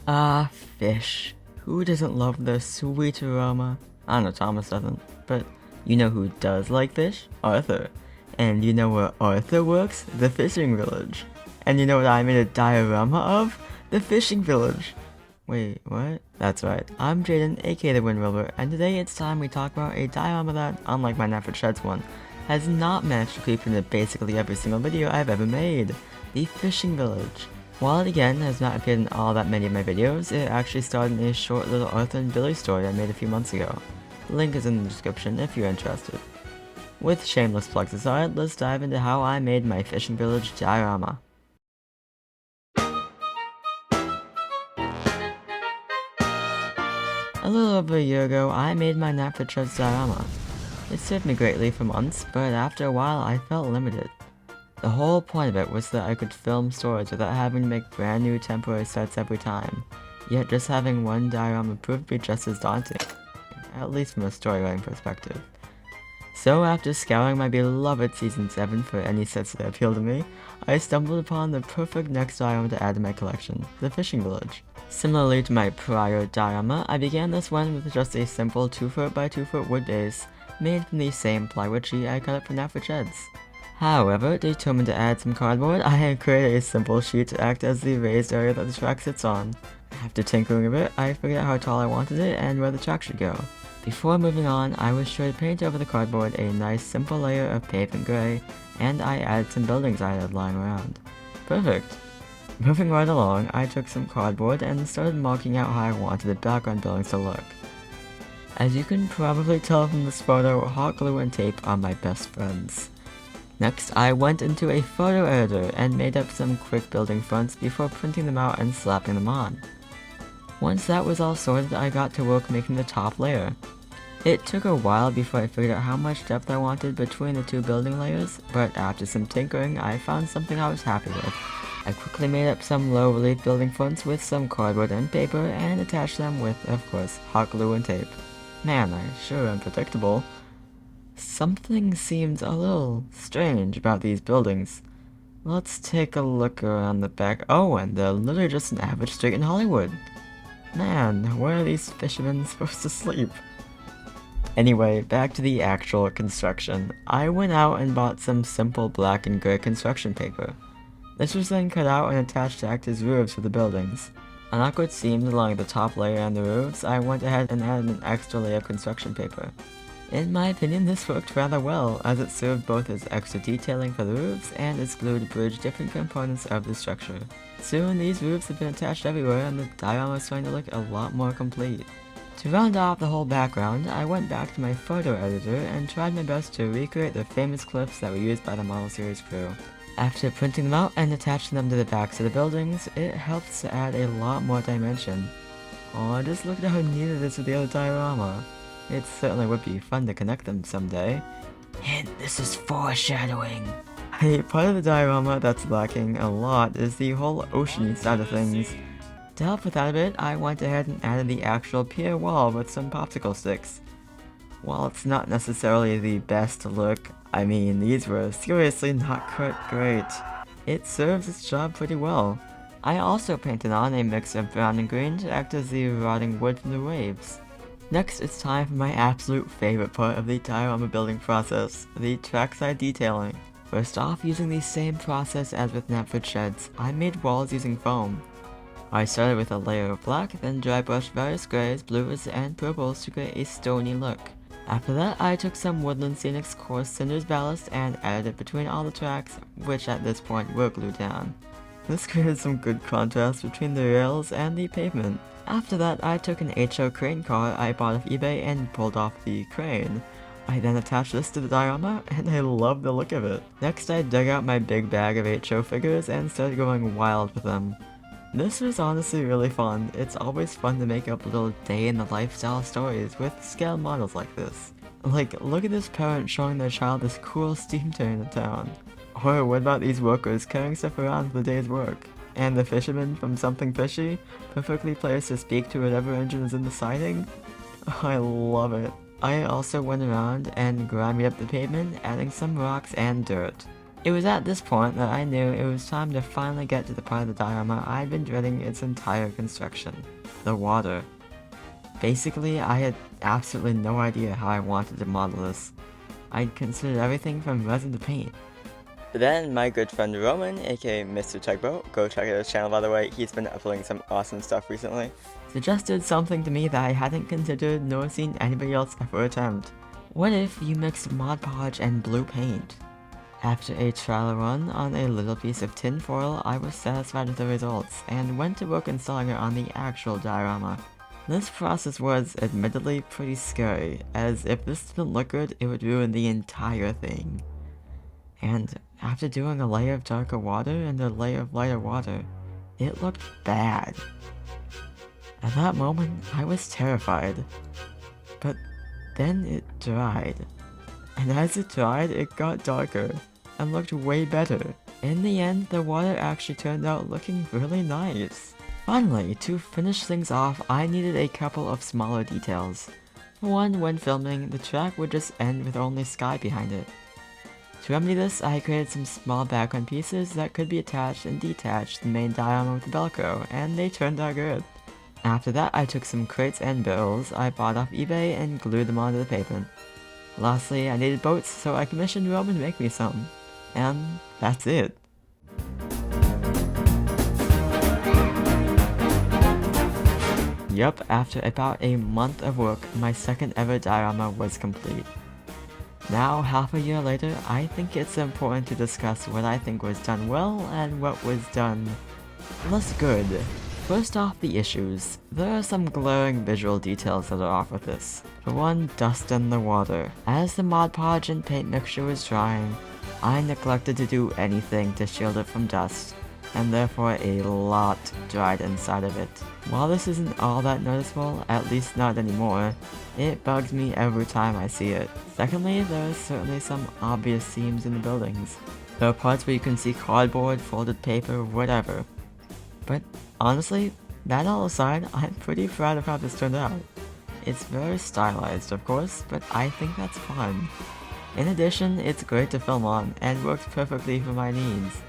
Ah, fish. Who doesn't love the sweet aroma? I don't know, Thomas doesn't. But you know who does like fish? Arthur. And you know where Arthur works? The fishing village. And you know what I made a diorama of? The fishing village. Wait, what? That's right. I'm Jaden, aka the Wind Rover, and today it's time we talk about a diorama that, unlike my Netflix Sheds one, has not managed to creep into basically every single video I've ever made. The fishing village. While it again has not appeared in all that many of my videos, it actually starred in a short little Arthur and Billy story I made a few months ago. The link is in the description if you're interested. With shameless plugs aside, let's dive into how I made my fishing village diorama. A little over a year ago, I made my Netflix Sheds diorama. It served me greatly for months, but after a while I felt limited. The whole point of it was that I could film stories without having to make brand new temporary sets every time, yet just having one diorama proved to be just as daunting, at least from a storywriting perspective. So after scouring my beloved Season 7 for any sets that appealed to me, I stumbled upon the perfect next diorama to add to my collection, the fishing village. Similarly to my prior diorama, I began this one with just a simple 2-foot by 2-foot wood base, made from the same plywood sheet I cut up for Netflix Sheds. However, determined to add some cardboard, I had created a simple sheet to act as the raised area that the track sits on. After tinkering a bit, I figured out how tall I wanted it and where the track should go. Before moving on, I was sure to paint over the cardboard a nice simple layer of pavement gray, and I added some buildings I had lying around. Perfect! Moving right along, I took some cardboard and started marking out how I wanted the background buildings to look. As you can probably tell from this photo, hot glue and tape are my best friends. Next, I went into a photo editor and made up some quick building fronts before printing them out and slapping them on. Once that was all sorted, I got to work making the top layer. It took a while before I figured out how much depth I wanted between the two building layers, but after some tinkering, I found something I was happy with. I quickly made up some low relief building fronts with some cardboard and paper and attached them with, of course, hot glue and tape. Man, I sure am predictable. Something seems a little strange about these buildings. Let's take a look around the back. Oh, and they're literally just an average street in Hollywood. Man, where are these fishermen supposed to sleep? Anyway, back to the actual construction. I went out and bought some simple black and gray construction paper. This was then cut out and attached to act as roofs for the buildings. On awkward seams along the top layer and the roofs, I went ahead and added an extra layer of construction paper. In my opinion, this worked rather well, as it served both as extra detailing for the roofs and as glue to bridge different components of the structure. Soon, these roofs have been attached everywhere and the diorama is starting to look a lot more complete. To round off the whole background, I went back to my photo editor and tried my best to recreate the famous cliffs that were used by the model series crew. After printing them out and attaching them to the backs of the buildings, it helps to add a lot more dimension. Aw, just look at how neat it is with the other diorama. It certainly would be fun to connect them someday. Hint, this is foreshadowing. A part of the diorama that's lacking a lot is the whole ocean side of things. To help with that a bit, I went ahead and added the actual pier wall with some popsicle sticks. While it's not necessarily the best look, I mean these were seriously not cut great, it serves its job pretty well. I also painted on a mix of brown and green to act as the rotting wood from the waves. Next, it's time for my absolute favorite part of the diorama building process, the trackside detailing. First off, using the same process as with Netflix Sheds, I made walls using foam. I started with a layer of black, then dry brushed various grays, blues, and purples to create a stony look. After that, I took some Woodland Scenic's coarse cinders ballast and added it between all the tracks, which at this point were glued down. This created some good contrast between the rails and the pavement. After that, I took an HO crane car I bought off eBay and pulled off the crane. I then attached this to the diorama, and I love the look of it. Next, I dug out my big bag of HO figures and started going wild with them. This was honestly really fun. It's always fun to make up little day-in-the-lifestyle stories with scale models like this. Like, look at this parent showing their child this cool steam train in town. Or what about these workers carrying stuff around for the day's work? And the fisherman from Something Fishy, perfectly placed to speak to whatever engine is in the siding? I love it. I also went around and grinded up the pavement, adding some rocks and dirt. It was at this point that I knew it was time to finally get to the part of the diorama I'd been dreading its entire construction. The water. Basically, I had absolutely no idea how I wanted to model this. I'd considered everything from resin to paint. But then my good friend Roman, aka Mr. Tugboat, go check out his channel by the way, he's been uploading some awesome stuff recently, suggested something to me that I hadn't considered nor seen anybody else ever attempt. What if you mixed Mod Podge and blue paint? After a trial run on a little piece of tin foil, I was satisfied with the results, and went to work installing it on the actual diorama. This process was, admittedly, pretty scary, as if this didn't look good, it would ruin the entire thing. And after doing a layer of darker water and a layer of lighter water, it looked bad. At that moment, I was terrified. But then it dried. And as it dried, it got darker, and looked way better. In the end, the water actually turned out looking really nice. Finally, to finish things off, I needed a couple of smaller details. For one, when filming, the track would just end with only sky behind it. To remedy this, I created some small background pieces that could be attached and detached to the main diorama with Velcro, and they turned out good. After that, I took some crates and barrels I bought off eBay and glued them onto the pavement. Lastly, I needed boats, so I commissioned Roman to make me some. And that's it. Yup, after about a month of work, my second ever diorama was complete. Now, half a year later, I think it's important to discuss what I think was done well and what was done less good. First off, the issues. There are some glaring visual details that are off with this. For one, dust in the water. As the Mod Podge and paint mixture was drying, I neglected to do anything to shield it from dust, and therefore a lot dried inside of it. While this isn't all that noticeable, at least not anymore, it bugs me every time I see it. Secondly, there are certainly some obvious seams in the buildings. There are parts where you can see cardboard, folded paper, whatever. But honestly, that all aside, I'm pretty proud of how this turned out. It's very stylized, of course, but I think that's fun. In addition, it's great to film on, and works perfectly for my needs.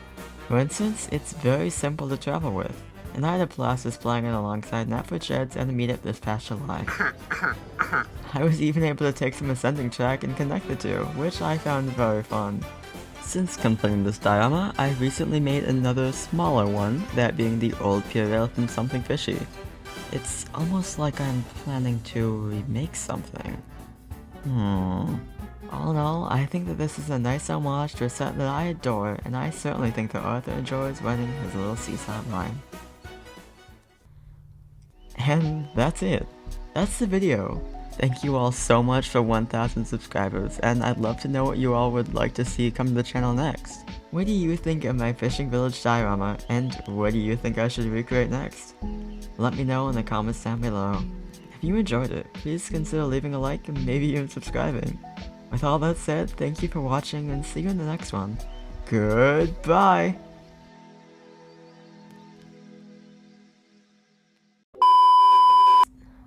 For instance, it's very simple to travel with, and I had a blast displaying it alongside Netflix sheds at a meetup this past July. I was even able to take some ascending track and connect the two, which I found very fun. Since completing this diorama, I recently made another smaller one, that being the old pier rail from Something Fishy. It's almost like I'm planning to remake something. All in all, I think that this is a nice homage to a set that I adore, and I certainly think that Arthur enjoys running his little seaside line. And that's it. That's the video. Thank you all so much for 1,000 subscribers, and I'd love to know what you all would like to see come to the channel next. What do you think of my fishing village diorama, and what do you think I should recreate next? Let me know in the comments down below. If you enjoyed it, please consider leaving a like and maybe even subscribing. With all that said, thank you for watching and see you in the next one. Goodbye!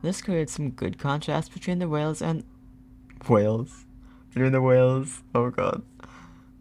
This creates some good contrast between the whales and... Between the whales, oh god.